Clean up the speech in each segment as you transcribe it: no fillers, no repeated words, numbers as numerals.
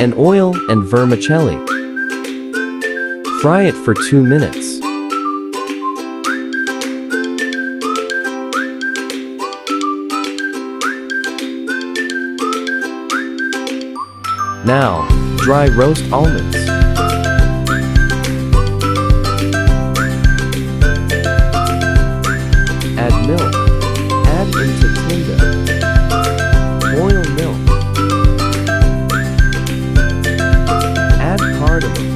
and oil and vermicelli. Fry it for 2 minutes. Now, dry roast almonds. Add milk. Add into tinder. Boil milk. Add cardamom.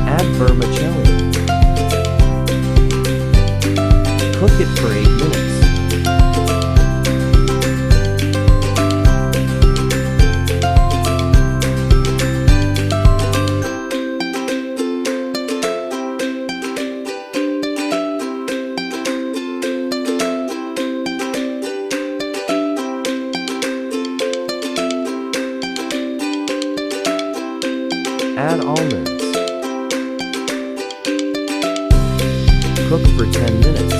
Add vermicelli. Cook it for 8 minutes. Add almonds. Cook for 10 minutes.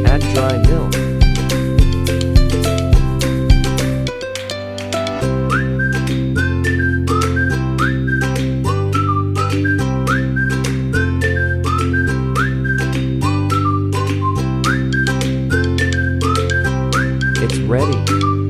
Add dry milk. It's ready.